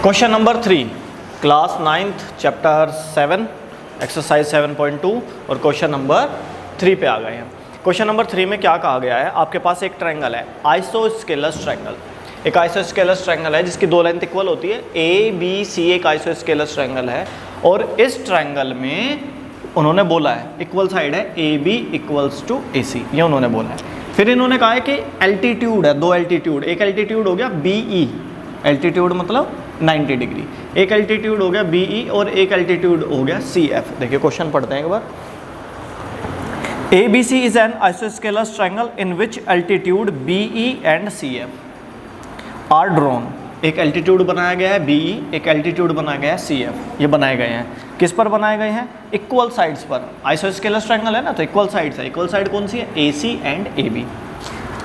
Question number 3 class 9th chapter 7 exercise 7.2 और question number 3 पे आ गए हैं। क्वेश्चन नंबर 3 में क्या कहा गया है, आपके पास एक ट्रायंगल है आइसोस्केलस ट्रायंगल। एक आइसोस्केलस ट्रायंगल है जिसकी दो लेंथ इक्वल होती है। ए बी सी एक आइसोस्केलस ट्रायंगल है और इस ट्रायंगल में उन्होंने बोला है इक्वल साइड है ए बी इक्वल्स टू ए सी, ये उन्होंने बोला है। फिर इन्होंने कहा है कि एल्टीट्यूड है, दो एल्टीट्यूड, एक एल्टीट्यूड हो गया बी ई, एल्टीट्यूड मतलब 90 डिग्री, एक एल्टीट्यूड हो गया बी ई और एक एल्टीट्यूड हो गया सी एफ। देखिए क्वेश्चन पढ़ते हैं एक बार। A B C is an isosceles triangle in which altitude B E and C F are drawn. एक एल्टीट्यूड बनाया गया है बी ई, एक एल्टीट्यूड बनाया गया है सी एफ। ये बनाए गए हैं किस पर बनाए गए हैं? इक्वल साइड्स पर। आइसोस्केलस ट्रायंगल है ना, तो इक्वल साइड्स है। इक्वल साइड कौन सी है? A C and A B,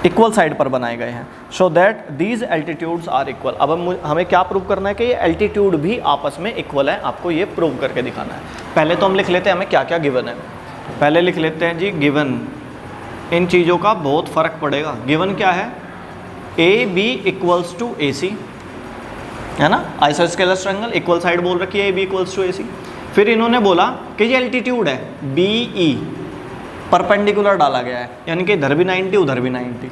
equal side पर बनाए गए हैं। So that these altitudes are equal. अब हमें क्या प्रूव करना है कि ये एल्टीट्यूड भी आपस में इक्वल है, आपको ये प्रूव करके दिखाना है। पहले तो हम लिख लेते हैं हमें क्या क्या गिवन है। पहले लिख लेते हैं जी गिवन, इन चीज़ों का बहुत फ़र्क पड़ेगा। गिवन क्या है? ए बी इक्वल्स टू ए सी, है ना, आइसोस्केलस ट्रायंगल, इक्वल साइड बोल रखी है ए बी इक्वल्स टू ए सी। फिर इन्होंने बोला कि ये एल्टीट्यूड है बी ई, परपेंडिकुलर डाला गया है, यानी कि इधर भी 90 उधर भी 90।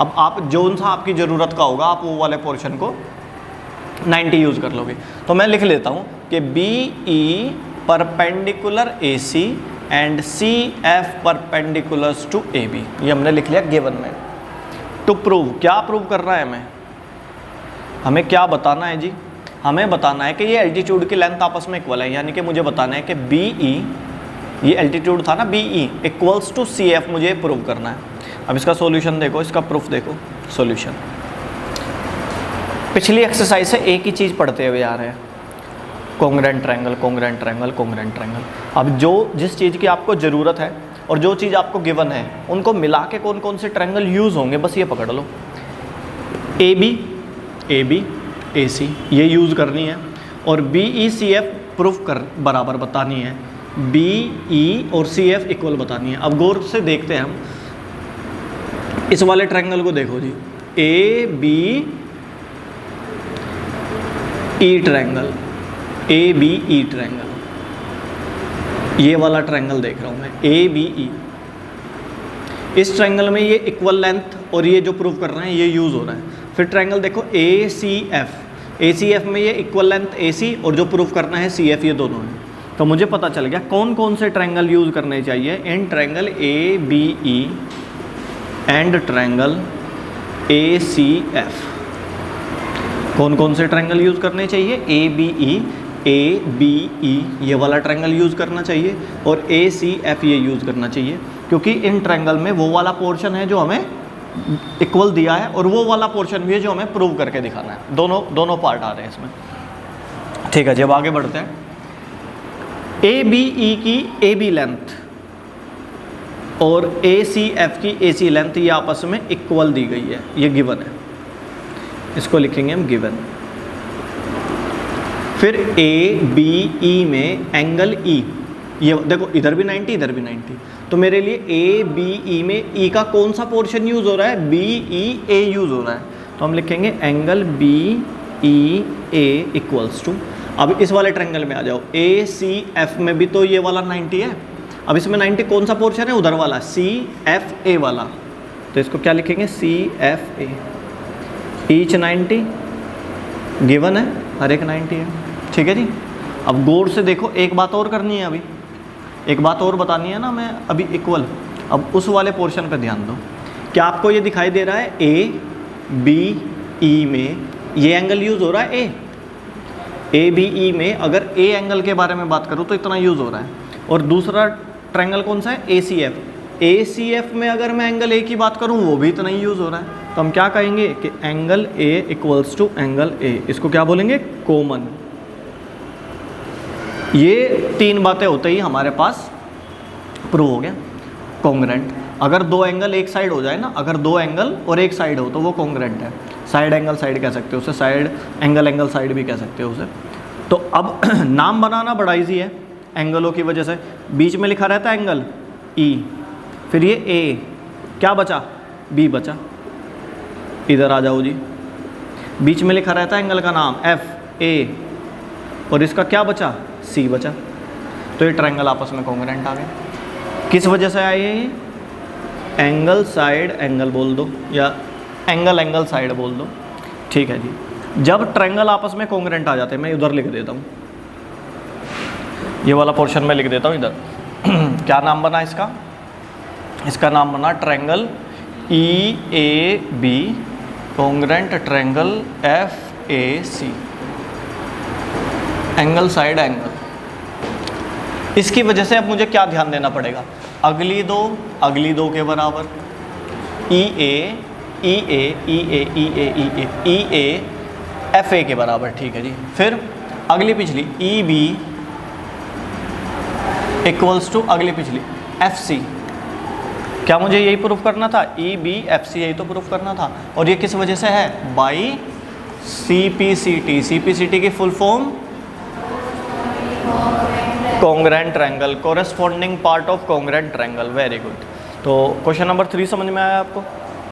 अब आप जो सा आपकी ज़रूरत का होगा आप वो वाले पोर्शन को 90 यूज़ कर लोगे। तो मैं लिख लेता हूँ कि B E perpendicular A C and C F perpendiculars to A B, ये हमने लिख लिया गिवन में। टू प्रूव, क्या प्रूव करना है हमें क्या बताना है जी? हमें बताना है कि ये एल्टीट्यूड की लेंथ आपस में इक्वल है, यानी कि मुझे बताना है कि बी ई, ये एल्टीट्यूड था ना B E equals to C F, मुझे प्रूव करना है। अब इसका सॉल्यूशन देखो, इसका प्रूफ देखो। सॉल्यूशन पिछली एक्सरसाइज से एक ही चीज़ पढ़ते हुए आ रहे हैं, congruent triangle, congruent triangle, congruent triangle. अब जो जिस चीज़ की आपको ज़रूरत है और जो चीज़ आपको गिवन है उनको मिला के कौन कौन से ट्रायंगल यूज़ होंगे, बस ये पकड़ लो। ए बी ए सी ये यूज़ करनी है और B E C F proof कर बराबर बतानी है, बी ई और सी एफ इक्वल बतानी है। अब गौर से देखते हैं हम इस वाले ट्रायंगल को, देखो जी, A B E triangle, A B E triangle, ये वाला ट्रायंगल देख रहा हूँ मैं, ए बी ई। इस ट्रायंगल में ये इक्वल लेंथ और ये जो प्रूव कर रहे हैं ये यूज़ हो रहा है। फिर ट्रायंगल देखो ए सी एफ में ये इक्वल लेंथ ए सी और जो प्रूव करना है सी एफ, ये दोनों है। तो मुझे पता चल गया कौन कौन से ट्रायंगल यूज़ करने चाहिए in triangle A B E and triangle A C F. कौन कौन से ट्रायंगल यूज़ करने चाहिए? ए बी ई ये वाला ट्रायंगल यूज़ करना चाहिए और ए सी एफ ये यूज़ करना चाहिए, क्योंकि इन ट्रायंगल में वो वाला पोर्शन है जो हमें इक्वल दिया है और वो वाला पोर्शन भी है जो हमें प्रूव करके दिखाना है। दोनों पार्ट आ रहे हैं इसमें। ठीक है, जब आगे बढ़ते हैं, ए बी ई की ए बी लेंथ और ए सी एफ की ए सी लेंथ ये आपस में इक्वल दी गई है, ये गिवन है, इसको लिखेंगे हम गिवन। फिर ए बी ई में एंगल ई, ये देखो इधर भी 90 इधर भी 90, तो मेरे लिए ए बी ई में ई का कौन सा पोर्शन यूज़ हो रहा है? बी ई ए यूज़ हो रहा है, तो हम लिखेंगे angle B E A equals to. अब इस वाले ट्रायंगल में आ जाओ, ए सी एफ में भी तो ये वाला 90 है। अब इसमें 90 कौन सा पोर्शन है? उधर वाला सी एफ ए वाला, तो इसको क्या लिखेंगे? C F A. Each 90 given है, हर एक 90 है। ठीक है जी। अब गौर से देखो, एक बात और करनी है, अभी एक बात और बतानी है ना मैं अभी, इक्वल। अब उस वाले पोर्शन पे ध्यान दो, क्या आपको ये दिखाई दे रहा है? ए बी ई में ये एंगल यूज़ हो रहा है ए बी ई में। अगर ए एंगल के बारे में बात करूँ तो इतना यूज़ हो रहा है, और दूसरा ट्रायंगल कौन सा है? ए सी एफ में अगर मैं एंगल ए की बात करूँ वो भी इतना ही यूज़ हो रहा है। तो हम क्या कहेंगे कि angle A equals to angle A, इसको क्या बोलेंगे? कॉमन। ये तीन बातें होते ही हमारे पास प्रूव हो गया कॉन्ग्रुएंट। अगर दो एंगल एक साइड हो जाए ना, अगर दो एंगल और एक साइड हो तो वो कॉन्ग्रुएंट है। साइड एंगल साइड कह सकते हो उसे, साइड एंगल साइड भी कह सकते हो उसे। तो अब नाम बनाना बड़ा इजी है एंगलों की वजह से। बीच में लिखा रहता है एंगल ई, फिर ये ए, क्या बचा? बी बचा। इधर आ जाओ जी, बीच में लिखा रहता है एंगल का नाम एफ, ए और इसका क्या बचा, सी बचा। तो ये ट्रायंगल आपस में कॉन्ग्रुएंट आ गए। किस वजह से आए ये, एंगल साइड एंगल बोल दो या एंगल एंगल साइड बोल दो, ठीक है जी। जब ट्रायंगल आपस में कॉन्ग्रुएंट आ जाते हैं, मैं उधर लिख देता हूँ, ये वाला पोर्शन में लिख देता हूँ इधर। क्या नाम बना इसका, इसका नाम बना triangle E A B congruent triangle F A C, angle side angle. इसकी वजह से अब मुझे क्या ध्यान देना पड़ेगा, अगली दो के बराबर, ई ए ई ए ई ए ई ए ई ए ई ए एफ ए के बराबर, ठीक है जी। फिर अगली पिछली ई बी इक्वल्स टू अगली पिछली एफ सी। क्या मुझे यही प्रूफ करना था, ई बी एफ सी, यही तो प्रूफ करना था। और ये किस वजह से है, by C P C T. C P C T की full form congruent triangle, corresponding part of congruent triangle. Very good. तो क्वेश्चन नंबर 3 समझ में आया आपको।